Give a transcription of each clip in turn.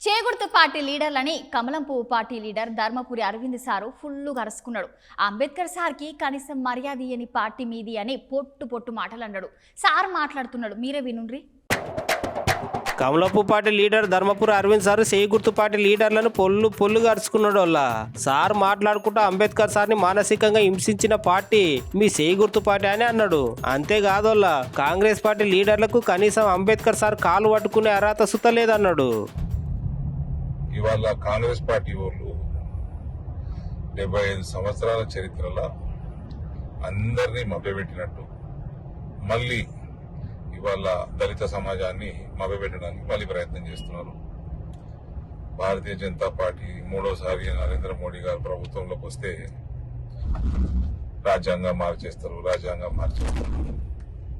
చేగుర్తు party లీడర్లని కమలం పువ్వు party leader Dharmapuri Arvind sir full గరుసుకున్నాడు. అంబేద్కర్ సార్కి కనీసం మర్యాద ఇయ్యని పార్టీ మీది అని పొట్టు మాటలు అన్నాడు. సార్ మాట్లాడుతున్నాడు, మీరే వినుండ్రి. కమలపు party leader Dharmapuri Arvind sir చేగుర్తు పార్టీ లీడర్లను పొల్లు గరుచుకున్నాడు. వాళ్ళ సార్ మాట్లాడుకుంటూ అంబేద్కర్ సార్ని మానసికంగా హింసించిన పార్టీ మీ చేగుర్తు పార్టీ అని అన్నాడు. అంతేకాదోళ్ళ కాంగ్రెస్ పార్టీ లీడర్లకు కనీసం అంబేద్కర్ సార్ కాలు పట్టుకునే అర్హత సుతలేదన్నాడు. ఇవాళ కాంగ్రెస్ పార్టీ వాళ్ళు 75 సంవత్సరాల చరిత్రలో అందరినీ మభ్యపెట్టినట్టు మళ్ళీ ఇవాళ దళిత సమాజాన్ని మభ్యపెట్టడానికి మళ్ళీ ప్రయత్నం చేస్తున్నారు. భారతీయ జనతా పార్టీ మూడోసారి నరేంద్ర మోడీ గారు ప్రభుత్వంలోకి వస్తే రాజ్యాంగం మార్చేస్తారు.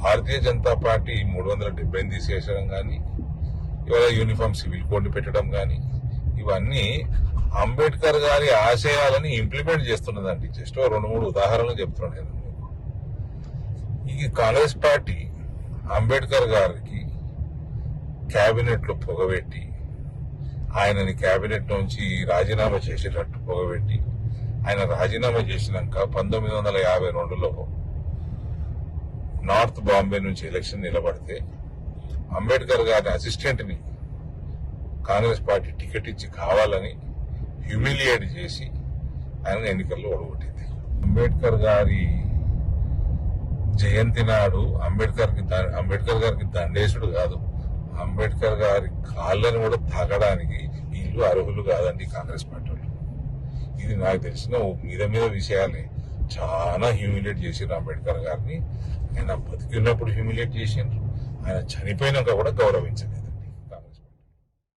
భారతీయ జనతా పార్టీ 370 తీసేసడం కానీ, ఇవాళ యూనిఫామ్ సివిల్ కోడ్ని పెట్టడం కానీ, ఇవన్నీ అంబేద్కర్ గారి ఆశయాలని ఇంప్లిమెంట్ చేస్తున్నదండి. జస్ట్ 2-3 ఉదాహరణలు చెప్తున్నాను నేను. ఈ కాంగ్రెస్ పార్టీ అంబేద్కర్ గారికి క్యాబినెట్ లో పొగబెట్టి, ఆయనని క్యాబినెట్ నుంచి రాజీనామా చేసేటట్టు పొగబెట్టి, ఆయన రాజీనామా చేసినాక 1952లో నార్త్ బాంబే నుంచి ఎలక్షన్ నిలబడితే అంబేద్కర్ గారి అసిస్టెంట్ ని కాంగ్రెస్ పార్టీ టికెట్ ఇచ్చి కావాలని హ్యూమిలియేట్ చేసి ఆయన ఎన్నికల్లో ఓడగొట్టింది. అంబేద్కర్ గారి జయంతి నాడు అంబేద్కర్ గారికి దండేశుడు కాదు, అంబేద్కర్ గారి కాళ్ళని కూడా తాగడానికి వీళ్ళు అర్హులు కాదండి కాంగ్రెస్ పార్టీ వాళ్ళు. ఇది నాకు తెలిసిన మీద విషయాలే. చాలా హ్యూమిలేట్ చేసిండ్రు అంబేద్కర్ గారిని. ఆయన బతికినప్పుడు హ్యూమిలేట్ చేసిండ్రు, ఆయన చనిపోయినాక కూడా గౌరవించలేదు.